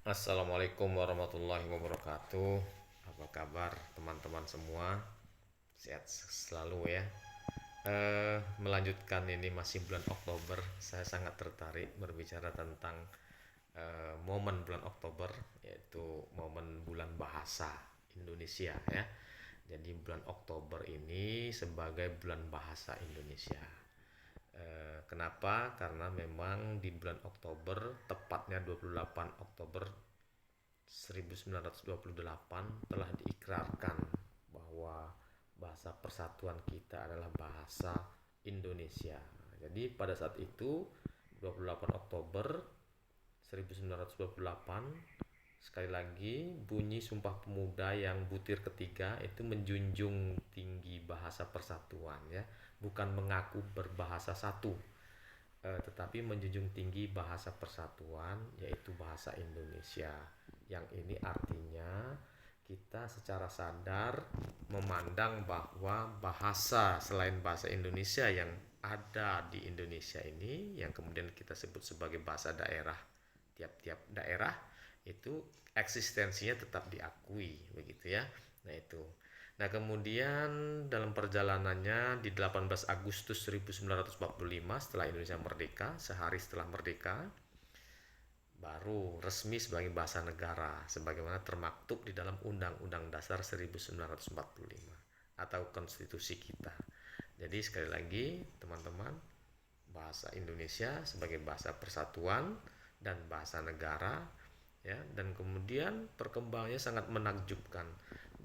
Assalamualaikum warahmatullahi wabarakatuh. Apa kabar teman-teman semua? Sehat selalu ya. Melanjutkan ini masih bulan Oktober. Saya sangat tertarik berbicara tentang momen bulan Oktober, yaitu momen bulan bahasa Indonesia ya. Jadi bulan Oktober ini sebagai bulan bahasa Indonesia. Kenapa? Karena memang di bulan Oktober, tepatnya 28 Oktober 1928 telah diikrarkan bahwa bahasa persatuan kita adalah bahasa Indonesia. Jadi pada saat itu 28 Oktober 1928, sekali lagi bunyi Sumpah Pemuda yang butir ketiga itu menjunjung tinggi bahasa persatuan ya, bukan mengaku berbahasa satu, tetapi menjunjung tinggi bahasa persatuan yaitu bahasa Indonesia. Yang ini artinya kita secara sadar memandang bahwa bahasa selain bahasa Indonesia yang ada di Indonesia ini, yang kemudian kita sebut sebagai bahasa daerah, tiap-tiap daerah itu eksistensinya tetap diakui begitu ya. Nah itu. Nah, kemudian dalam perjalanannya di 18 Agustus 1945, setelah Indonesia merdeka, sehari setelah merdeka, baru resmi sebagai bahasa negara sebagaimana termaktub di dalam Undang-Undang Dasar 1945 atau konstitusi kita. Jadi sekali lagi teman-teman, bahasa Indonesia sebagai bahasa persatuan dan bahasa negara ya, dan kemudian perkembangannya sangat menakjubkan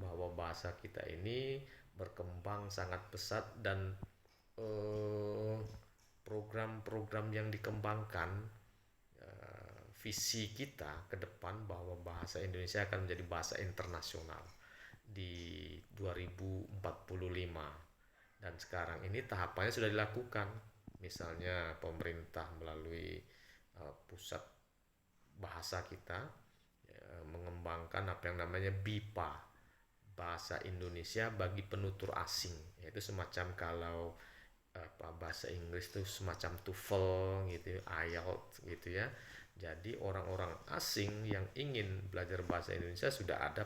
bahwa bahasa kita ini berkembang sangat pesat dan program-program yang dikembangkan, visi kita ke depan bahwa bahasa Indonesia akan menjadi bahasa internasional di 2045. Dan sekarang ini tahapannya sudah dilakukan. Misalnya pemerintah melalui pusat bahasa kita mengembangkan apa yang namanya BIPA, bahasa Indonesia bagi penutur asing, yaitu semacam kalau bahasa Inggris itu semacam TOEFL gitu, IELTS gitu ya. Jadi orang-orang asing yang ingin belajar bahasa Indonesia sudah ada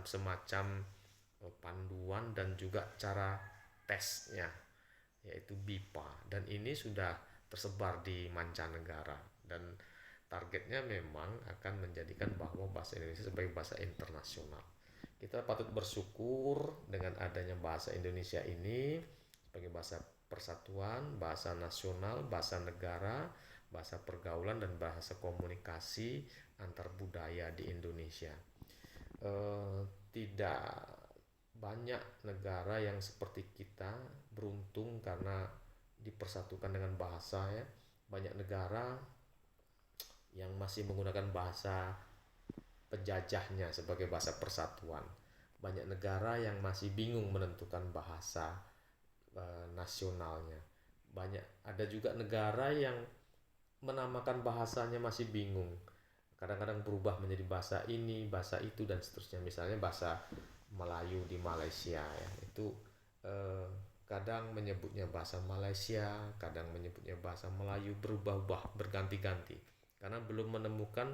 semacam panduan dan juga cara tesnya, yaitu BIPA, dan ini sudah tersebar di mancanegara, dan targetnya memang akan menjadikan bahwa bahasa Indonesia sebagai bahasa internasional. Kita patut bersyukur dengan adanya bahasa Indonesia ini sebagai bahasa persatuan, bahasa nasional, bahasa negara, bahasa pergaulan, dan bahasa komunikasi antar budaya di Indonesia. Tidak banyak negara yang seperti kita beruntung karena dipersatukan dengan bahasa ya. Banyak negara yang masih menggunakan bahasa penjajahnya sebagai bahasa persatuan. Banyak negara yang masih bingung menentukan bahasa nasionalnya. Ada juga negara yang menamakan bahasanya masih bingung. Kadang-kadang berubah menjadi bahasa ini, bahasa itu, dan seterusnya. Misalnya bahasa Melayu di Malaysia ya, itu kadang menyebutnya bahasa Malaysia, kadang menyebutnya bahasa Melayu, berubah-ubah, berganti-ganti karena belum menemukan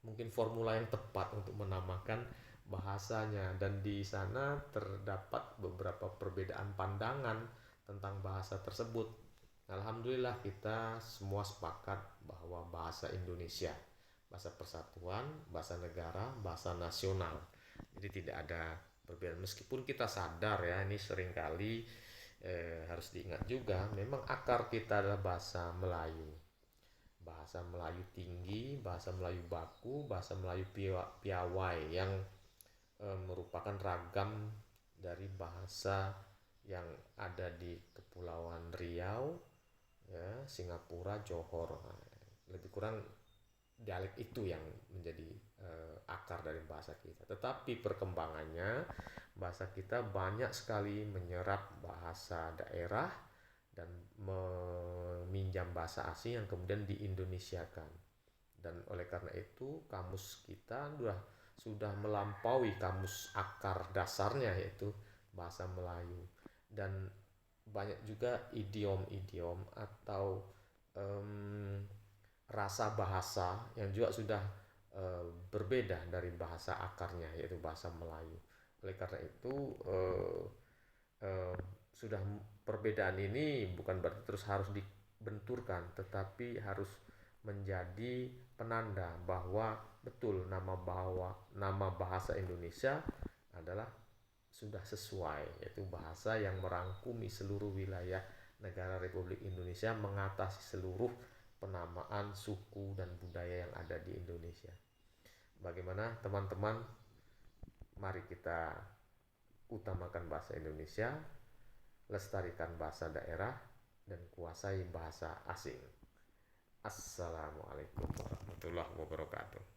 mungkin formula yang tepat untuk menamakan bahasanya, dan di sana terdapat beberapa perbedaan pandangan tentang bahasa tersebut. Alhamdulillah kita semua sepakat bahwa bahasa Indonesia, bahasa persatuan, bahasa negara, bahasa nasional. Jadi tidak ada perbedaan, meskipun kita sadar ya, ini seringkali harus diingat juga, memang akar kita adalah bahasa Melayu. Bahasa Melayu tinggi, bahasa Melayu baku, bahasa Melayu piawai yang merupakan ragam dari bahasa yang ada di Kepulauan Riau ya, Singapura, Johor. Lebih kurang dialek itu yang menjadi akar dari bahasa kita. Tetapi perkembangannya bahasa kita banyak sekali menyerap bahasa daerah dan meminjam bahasa asing yang kemudian diindonesiakan. Dan oleh karena itu kamus kita sudah melampaui kamus akar dasarnya, yaitu bahasa Melayu. Dan banyak juga idiom-idiom atau rasa bahasa yang juga sudah berbeda dari bahasa akarnya, yaitu bahasa Melayu. Oleh karena itu eh, eh, sudah perbedaan ini bukan berarti terus harus dibenturkan, tetapi harus menjadi penanda bahwa betul nama bahasa Indonesia adalah sudah sesuai, yaitu bahasa yang merangkumi seluruh wilayah negara Republik Indonesia, mengatasi seluruh penamaan suku dan budaya yang ada di Indonesia. Bagaimana teman-teman? Mari kita utamakan bahasa Indonesia, lestarikan bahasa daerah, dan kuasai bahasa asing. Assalamualaikum warahmatullahi wabarakatuh.